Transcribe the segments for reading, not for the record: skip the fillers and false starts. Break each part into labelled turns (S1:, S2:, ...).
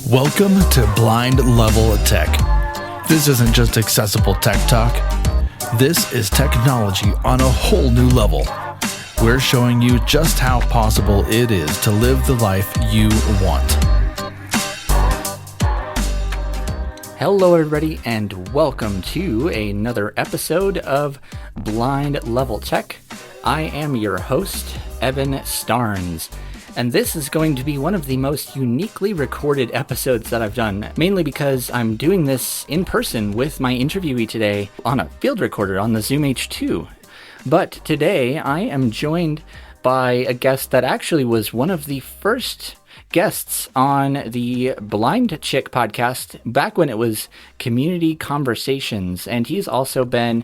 S1: Welcome to Blind Level Tech. This isn't just accessible tech talk. This is technology on a whole new level. We're showing you just how possible it is to live the life you want.
S2: Hello everybody and welcome to another episode of Blind Level Tech. I am your host, Evan Starnes. And this is going to be one of the most uniquely recorded episodes that I've done, mainly because I'm doing this in person with my interviewee today on a field recorder on the Zoom H2. But today I am joined by a guest that actually was one of the first guests on the Blind Chick podcast back when it was Community Conversations. And he's also been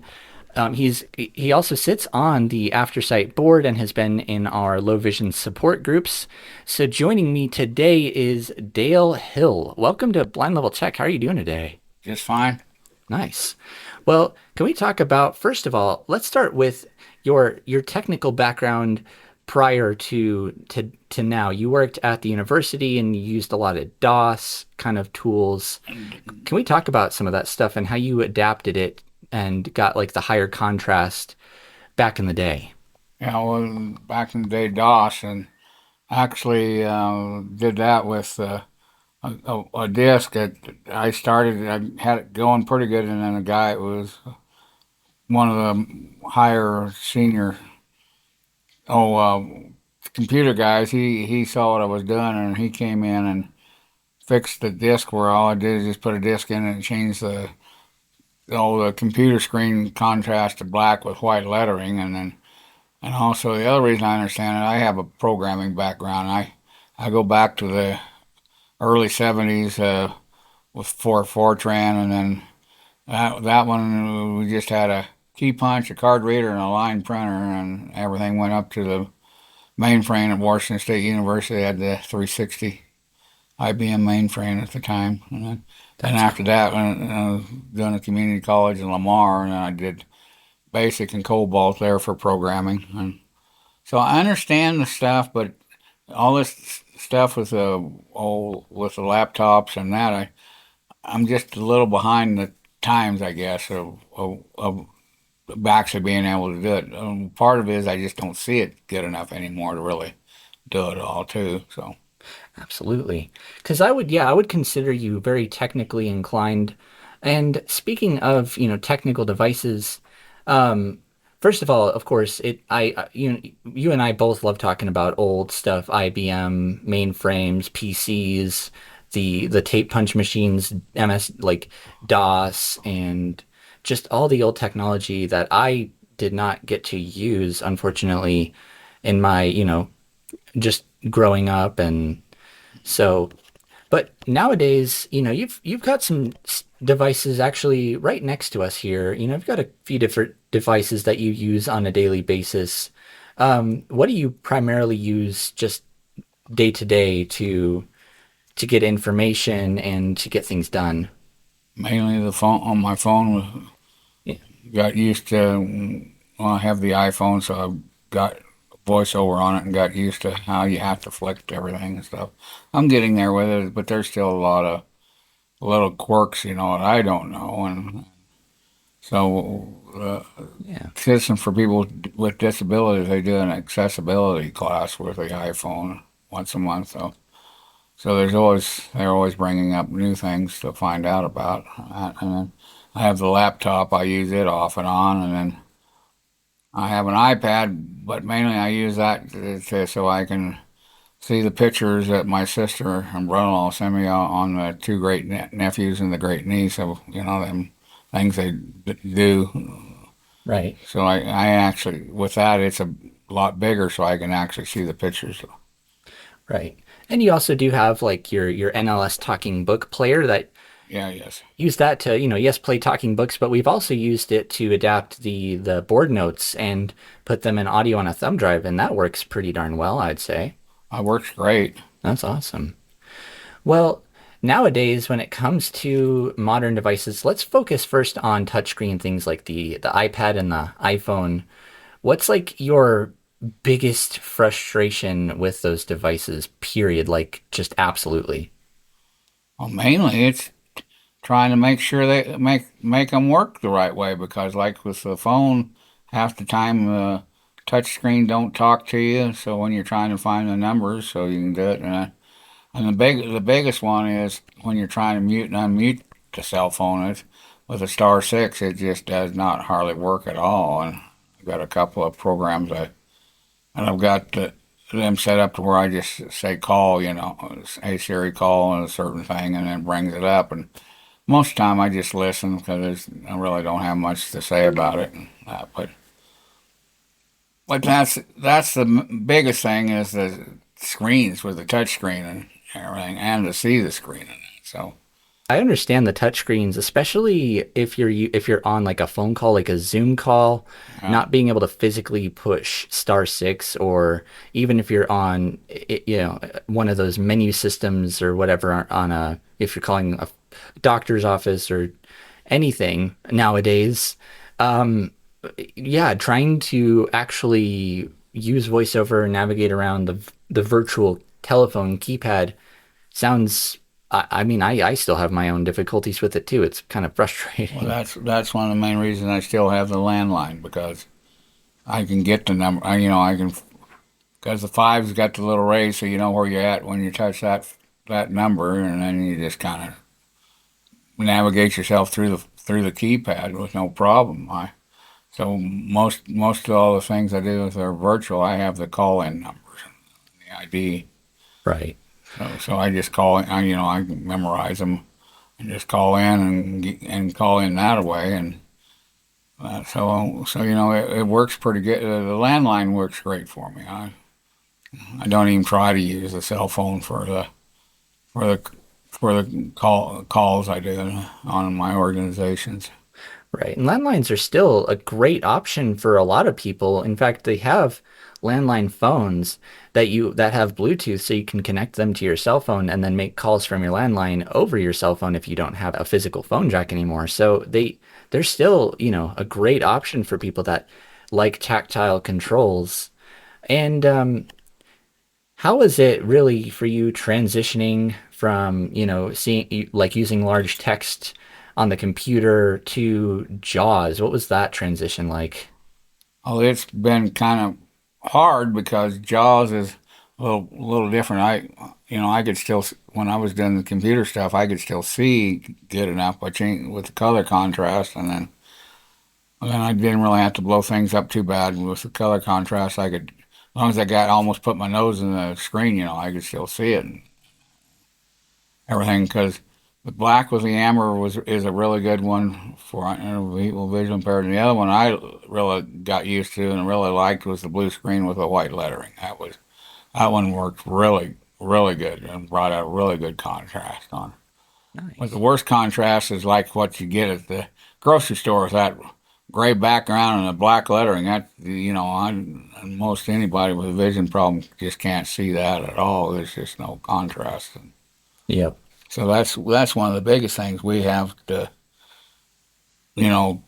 S2: he also sits on the Aftersight board and has been in our low vision support groups. So joining me today is Dale Hill. Welcome to Blind Level Tech. How are you doing today?
S3: Just fine.
S2: Nice. Well, can we talk about, first of all, let's start with your technical background prior to now. You worked at the university and you used a lot of DOS kind of tools. Can we talk about some of that stuff and how you adapted it and got like the higher contrast back in the day?
S3: Yeah, well, back in the day, DOS, and actually did that with a disc that I started. I had it going pretty good, and then a guy, it was one of the higher senior computer guys. He saw what I was doing, and he came in and fixed the disc where all I did is just put a disc in and change the computer screen contrast to black with white lettering, and also the other reason I understand it, I have a programming background. I go back to the early 70s with Fortran, and then that one we just had a key punch, a card reader, and a line printer, and everything went up to the mainframe at Washington State University. They had the 360 IBM mainframe at the time, and after that, I was doing a community college in Lamar, and I did BASIC and COBOL there for programming. And so I understand the stuff, but all this stuff with the laptops and that, I'm just a little behind the times, I guess, of actually being able to do it. Part of it is I just don't see it good enough anymore to really do it all, too. So.
S2: Absolutely. Because I would consider you very technically inclined. And speaking of, technical devices, first of all, of course, you and I both love talking about old stuff, IBM, mainframes, PCs, the tape punch machines, like DOS, and just all the old technology that I did not get to use, unfortunately, in my, just growing up. And so, but nowadays, you've got some devices actually right next to us here. You've got a few different devices that you use on a daily basis. What do you primarily use just day to day to get information and to get things done?
S3: Mainly the phone. On my phone, got used to. Well, I have the iPhone, so I've got voiceover on it and got used to how you have to flick everything and stuff. I'm getting there with it, but there's still a lot of little quirks, that I don't know. And so, Citizen for People with Disabilities, they do an accessibility class with the iPhone once a month. So they're always bringing up new things to find out about. And then I have the laptop, I use it off and on, and then I have an iPad, but mainly I use that so I can see the pictures that my sister and brother-in-law send me on the two great nephews and the great niece of, them things they do.
S2: Right.
S3: So I actually, with that, it's a lot bigger so I can actually see the pictures.
S2: Right. And you also do have like your NLS talking book player that
S3: yes.
S2: Use that to, play talking books, but we've also used it to adapt the board notes and put them in audio on a thumb drive, and that works pretty darn well, I'd say.
S3: It works great.
S2: That's awesome. Well, nowadays, when it comes to modern devices, let's focus first on touchscreen things like the iPad and the iPhone. What's like your biggest frustration with those devices, period? Like just absolutely.
S3: Well, mainly it's trying to make sure they make them work the right way because, like with the phone, half the time the touch screen don't talk to you. So when you're trying to find the numbers, so you can do it, and the biggest one is when you're trying to mute and unmute the cell phone. It's with a star six, it just does not hardly work at all. And I've got a couple of programs and I've got them set up to where I just say call, hey Siri, call on a certain thing, and then it brings it up. And most of the time I just listen because I really don't have much to say about it. But that's the biggest thing is the screens with the touch screen and everything, and to see the screen in it. So
S2: I understand the touchscreens, especially if you're on like a phone call, like a Zoom call,
S3: yeah,
S2: not being able to physically push star six, or even if you're on, one of those menu systems or whatever on a, if you're calling a doctor's office or anything nowadays, um, yeah, trying to actually use voiceover and navigate around the virtual telephone keypad sounds. I mean, I still have my own difficulties with it too. It's kind of
S3: well,
S2: frustrating.
S3: that's one of the main reasons I still have the landline because I can get the number. I can because the five's got the little ray, so you know where you're at when you touch that number, and then you just kind of navigate yourself through the keypad with no problem. I So most of all the things I do with are virtual. I have the call in numbers, the ID.
S2: Right.
S3: So I just call in. I memorize them and just call in and call in that way. And so it works pretty good. The landline works great for me. I don't even try to use the cell phone for the for the calls I do on my organizations.
S2: Right. And landlines are still a great option for a lot of people. In fact, they have landline phones that have Bluetooth so you can connect them to your cell phone and then make calls from your landline over your cell phone if you don't have a physical phone jack anymore. So they're still, a great option for people that like tactile controls. And how is it really for you transitioning from, seeing like using large text on the computer to JAWS? What was that transition like?
S3: Oh, it's been kind of hard because JAWS is a little different. I could still when I was doing the computer stuff, I could still see good enough by changing with the color contrast, and then I didn't really have to blow things up too bad with the color contrast. I could, as long as I got almost put my nose in the screen, I could still see it and everything. Because the black with the amber is a really good one for people visually impaired. And the other one I really got used to and really liked was the blue screen with the white lettering. That one worked really really good and brought out a really good contrast on. But the
S2: Nice.
S3: worst contrast is like what you get at the grocery store with that gray background and the black lettering. Most anybody with a vision problem just can't see that at all. There's just no contrast. And
S2: Yep.
S3: so that's one of the biggest things we have to,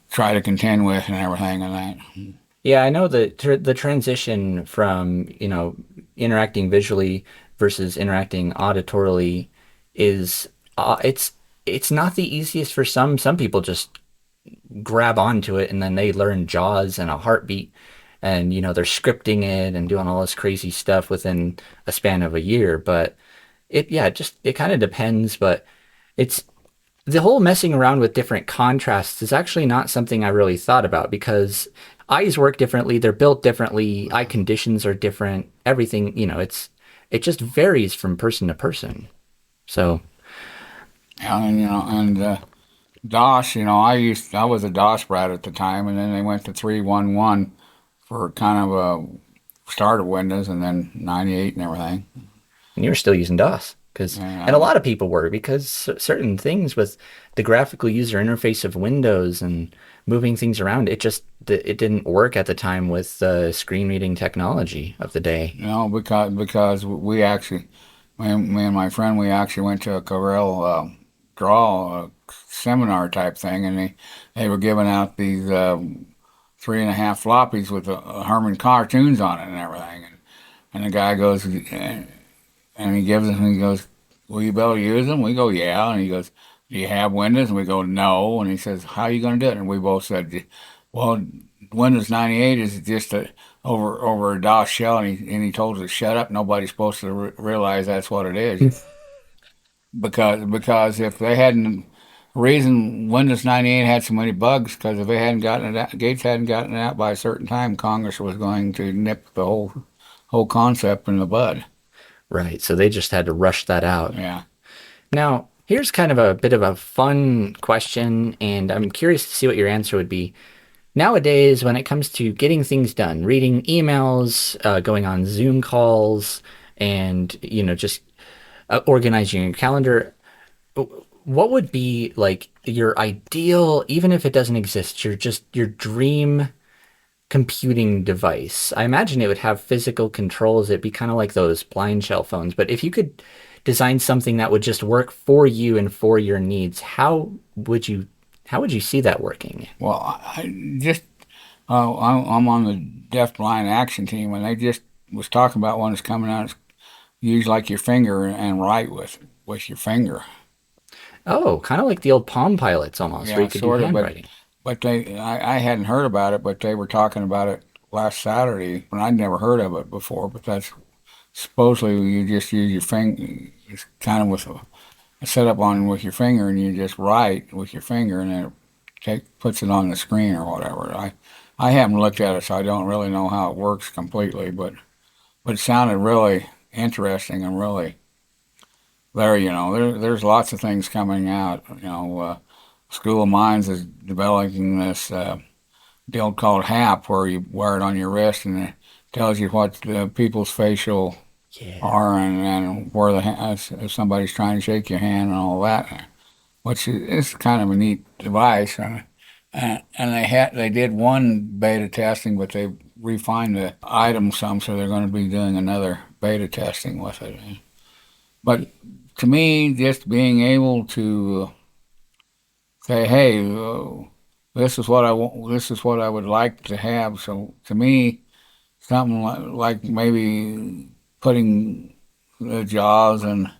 S3: try to contend with and everything and that.
S2: Yeah, I know the transition from, interacting visually versus interacting auditorily is it's not the easiest for some. Some people just grab onto it and then they learn JAWS in a heartbeat, and they're scripting it and doing all this crazy stuff within a span of a year. But it kind of depends. But it's the whole messing around with different contrasts is actually not something I really thought about because eyes work differently, they're built differently, eye conditions are different, everything, it just varies from person to person. So,
S3: And DOS, I was a DOS brat at the time, and then they went to 3.1.1 for kind of a start of Windows, and then 98 and everything.
S2: and you're still using DOS and a
S3: And
S2: lot of people were because certain things with the graphical user interface of Windows and moving things around, it didn't work at the time with the screen reading technology of the day.
S3: because we actually me and my friend, we actually went to a Corel draw seminar type thing, and they were giving out these 3.5 floppies with Herman cartoons on it and everything. And the guy goes, and he gives them, and he goes, "Will you be able to use them?" We go, "Yeah." And he goes, "Do you have Windows?" And we go, "No." And he says, "How are you going to do it?" And we both said, "Well, Windows 98 is just over a DOS shell." And he told us to shut up. Nobody's supposed to realize that's what it is. Because if they hadn't, reason Windows 98 had so many bugs, because if they hadn't gotten it out, Gates hadn't gotten it out by a certain time, Congress was going to nip the whole concept in the bud.
S2: Right. So they just had to rush that out.
S3: Yeah.
S2: Now, here's kind of a bit of a fun question, and I'm curious to see what your answer would be. Nowadays, when it comes to getting things done, reading emails, going on Zoom calls, and just organizing your calendar, what would be like your ideal, even if it doesn't exist, your dream computing device? I imagine it would have physical controls. It'd be kind of like those blind shell phones. But if you could design something that would just work for you and for your needs, how would you see that working?
S3: Well, I just I'm on the deaf blind action team, and they just was talking about one that's coming out. It's use like your finger and write with your finger.
S2: Oh, kind of like the old Palm Pilots almost, where
S3: Yeah,
S2: you could do
S3: sort of, but
S2: handwriting.
S3: I hadn't heard about it, but they were talking about it last Saturday, and I'd never heard of it before. But that's supposedly you just use your finger. It's kind of with a setup on with your finger, and you just write with your finger, and then it puts it on the screen or whatever. I haven't looked at it, so I don't really know how it works completely, but it sounded really interesting and really there. There's lots of things coming out. School of Mines is developing this deal called HAP, where you wear it on your wrist and it tells you what the people's facial
S2: Yeah.
S3: are and where if somebody's trying to shake your hand and all that, which is kind of a neat device. And they did one beta testing, but they refined the item some, so they're going to be doing another beta testing with it. But to me, just being able to say, "Hey, this is what I want. This is what I would like to have." So to me, something like maybe putting the JAWS, and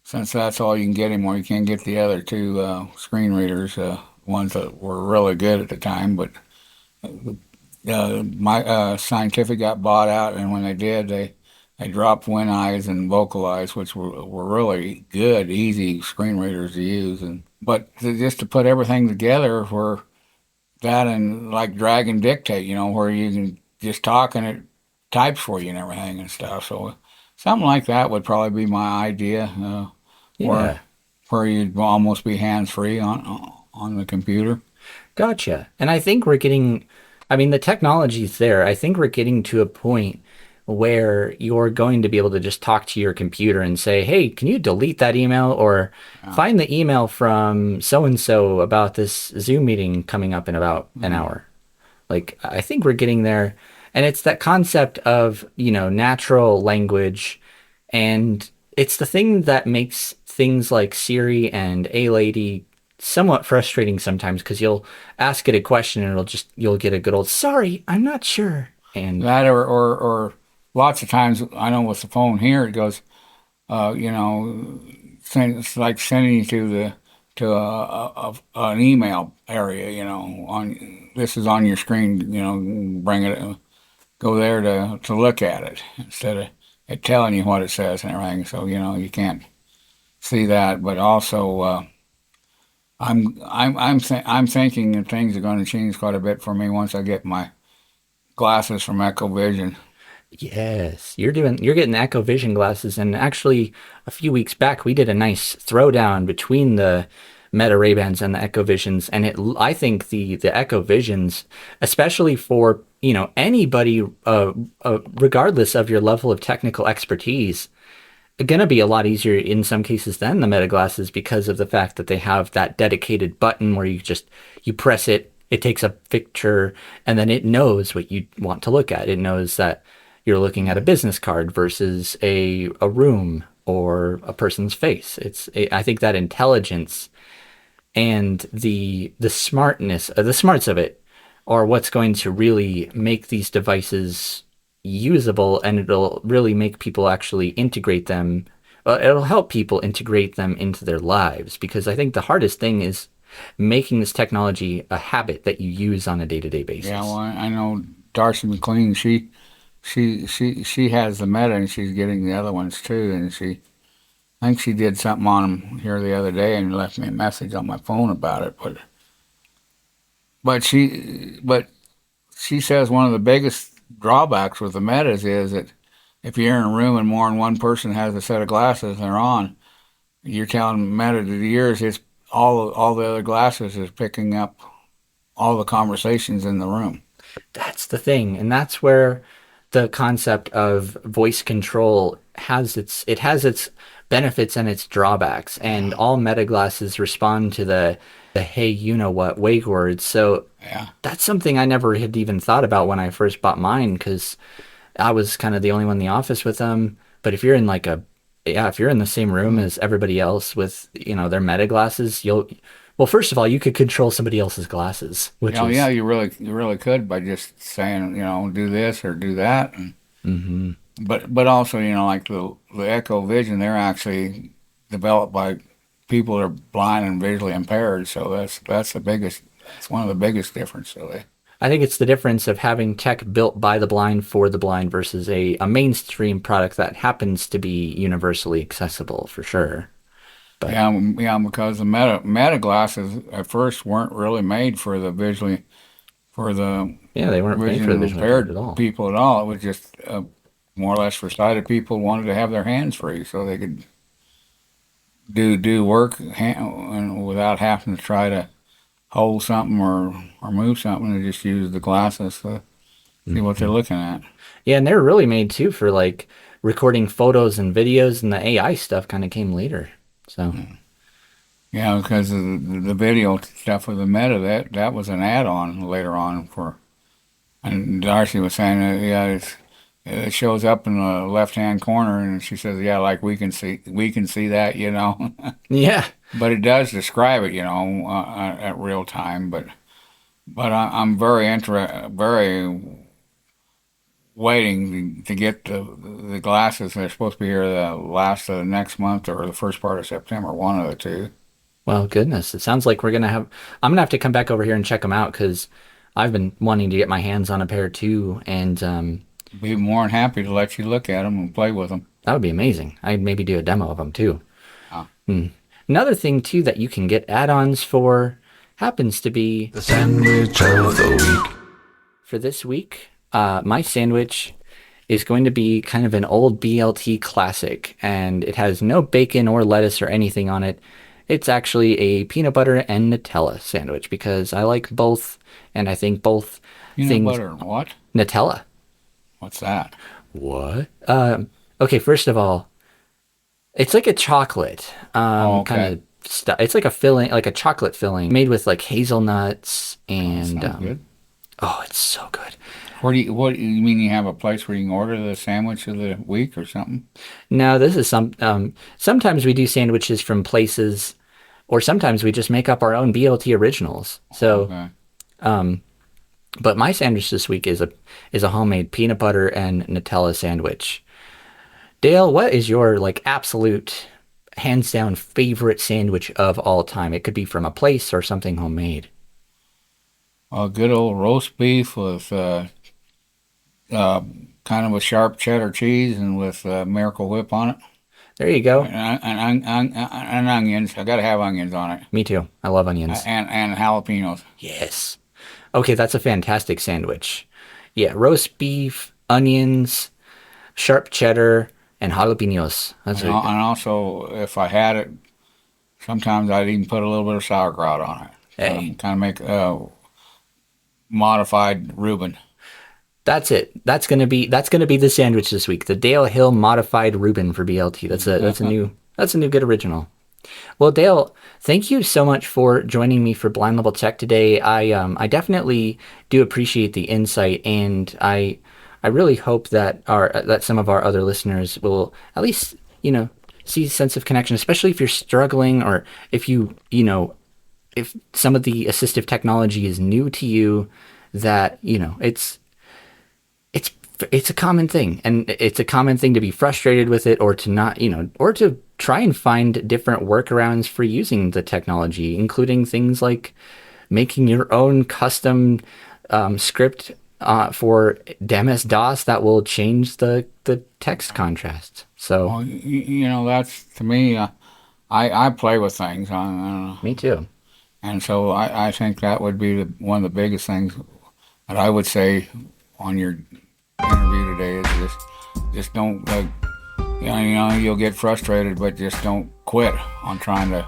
S3: since that's all you can get anymore, you can't get the other two screen readers, ones that were really good at the time. But my Scientific got bought out, and when they did, they dropped WinEyes and Vocalize, which were really good, easy screen readers to use. But just to put everything together for that, and like drag and dictate, where you can just talk and it types for you and everything and stuff. So something like that would probably be my idea, where
S2: Yeah.
S3: you'd almost be hands free on the computer.
S2: Gotcha. And I think we're getting, I mean, the technology's there. I think we're getting to a point where you're going to be able to just talk to your computer and say, hey, can you delete that email or
S3: Yeah.
S2: find the email from so and so about this Zoom meeting coming up in about an
S3: Mhm.
S2: hour? Like, I think we're getting there. And it's that concept of, natural language. And it's the thing that makes things like Siri and A Lady somewhat frustrating sometimes because you'll ask it a question and you'll get a good old, sorry, I'm not sure. And
S3: That or lots of times I know with the phone here it goes, uh, you know, it's like sending you to an email area. On this is on your screen. Bring it, go there to look at it instead of it telling you what it says and everything. So you can't see that. But also, I'm thinking that things are going to change quite a bit for me once I get my glasses from Echo Vision.
S2: yes, you're getting Echo Vision glasses. And actually, a few weeks back, we did a nice throwdown between the Meta Ray-Bans and the Echo Visions. And I think the Echo Visions, especially for, anybody, regardless of your level of technical expertise, going to be a lot easier in some cases than the Meta glasses because of the fact that they have that dedicated button where you press it, it takes a picture, and then it knows what you want to look at. It knows that you're looking at a business card versus a room. or a person's face. I think that intelligence and the smartness, the smarts of it are what's going to really make these devices usable, and it'll really make people actually integrate them. Well, it'll help people integrate them into their lives, because I think the hardest thing is making this technology a habit that you use on a day-to-day
S3: Yeah, well,
S2: basis.
S3: I know Darcy McLean. She has the Meta, and she's getting the other ones too. And I think she did something on them here the other day, and left me a message on my phone about it. But she says one of the biggest drawbacks with the Metas is that if you're in a room and more than one person has a set of glasses and they're on, you're telling Meta to the ears it's all the other glasses is picking up all the conversations in the room.
S2: That's the thing, and that's where the concept of voice control has its benefits and its drawbacks, and all meta glasses respond to the hey you know what wake words. So
S3: Yeah.
S2: that's something I never had even thought about when I first bought mine, because I was kind of the only one in the office with them. But if you're in the same room as everybody else with, their meta glasses, well, first of all, you could control somebody else's glasses, which
S3: Oh yeah,
S2: is,
S3: you really could by just saying, do this or do that. And,
S2: hmm
S3: but also, like the Echo Vision, they're actually developed by people that are blind and visually impaired. So that's one of the biggest difference. So
S2: I think it's the difference of having tech built by the blind for the blind versus a mainstream product that happens to be universally accessible for sure. But
S3: yeah, yeah, because the Meta glasses at first weren't really made for the
S2: yeah, they weren't made for the
S3: vision
S2: visually impaired at
S3: impaired
S2: all.
S3: people at all. It was just more or less for sighted people who wanted to have their hands free so they could do work and without having to try to hold something or move something. They just use the glasses to see what they're
S2: Mhm.
S3: looking at.
S2: Yeah, and they're really made too for like recording photos and videos, and the AI stuff kind of came later. So,
S3: Yeah, because of the video stuff with the Meta, that was an add-on later on for. And Darcy was saying, yeah, it shows up in the left-hand corner, and she says, yeah, like we can see that.
S2: yeah.
S3: But it does describe it, at real time. But I'm very waiting to get the glasses. They're supposed to be here the last of the next month or the first part of September, one of the two.
S2: Well, goodness, it sounds like I'm gonna have to come back over here and check them out, because I've been wanting to get my hands on a pair too, and
S3: Be more than happy to let you look at them and play with them.
S2: that would be amazing. I'd maybe do a demo of them too.
S3: Uh,
S2: Hmm. Another thing too that you can get add-ons for happens to be
S1: The sandwich of the week.
S2: for this week. My sandwich is going to be kind of an old BLT classic, and it has no bacon or lettuce or anything on it. It's actually a peanut butter and Nutella sandwich, because I like both, and I think both
S3: peanut
S2: things.
S3: butter and what?
S2: Nutella.
S3: What's that?
S2: What? Okay, first of all, it's like a chocolate,
S3: Oh,
S2: kind
S3: okay.
S2: of stuff. It's like a filling, like a chocolate filling made with like hazelnuts
S3: Oh, that
S2: and
S3: sounds good.
S2: oh, it's so good.
S3: What you mean you have a place where you can order the sandwich of the week or something?
S2: Now, this is sometimes we do sandwiches from places, or sometimes we just make up our own BLT originals. So,
S3: Okay.
S2: but my sandwich this week is a homemade peanut butter and Nutella sandwich. Dale, what is your like absolute hands down favorite sandwich of all time? It could be from a place or something homemade.
S3: A good old roast beef with uh, kind of a sharp cheddar cheese and with Miracle Whip on it.
S2: There you go.
S3: And onions. I got to have onions on it.
S2: Me too. I love onions.
S3: And jalapenos.
S2: Yes. Okay, that's a fantastic sandwich. Yeah, roast beef, onions, sharp cheddar, and jalapenos.
S3: And also, if I had it, sometimes I'd even put a little bit of sauerkraut on it.
S2: Hey,
S3: Kind of make modified Reuben.
S2: that's it. That's gonna be the sandwich this week. The Dale Hill modified Reuben for BLT. That's a new good original. Well, Dale, thank you so much for joining me for Blind Level Tech today. I definitely do appreciate the insight, and I really hope that some of our other listeners will at least see a sense of connection, especially if you're struggling, or if if some of the assistive technology is new to you, that, it's a common thing, and it's a common thing to be frustrated with it, or to not, or to try and find different workarounds for using the technology, including things like making your own custom script for MS-DOS that will change the text contrast. So,
S3: Well, that's, to me, I play with things.
S2: me too.
S3: And so I think that would be one of the biggest things that I would say on your interview today is just don't, like, you'll get frustrated, but just don't quit on trying to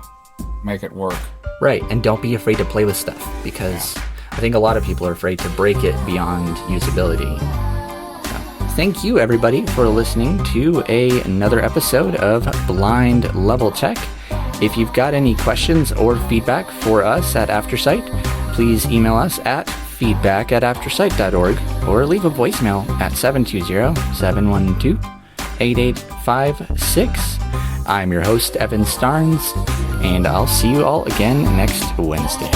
S3: make it work.
S2: Right, and don't be afraid to play with stuff, because I think a lot of people are afraid to break it beyond usability. So, thank you, everybody, for listening to another episode of Blind Level Tech. If you've got any questions or feedback for us at Aftersight, please email us at feedback@aftersight.org, or leave a voicemail at 720-712-8856. I'm your host, Evan Starnes, and I'll see you all again next Wednesday.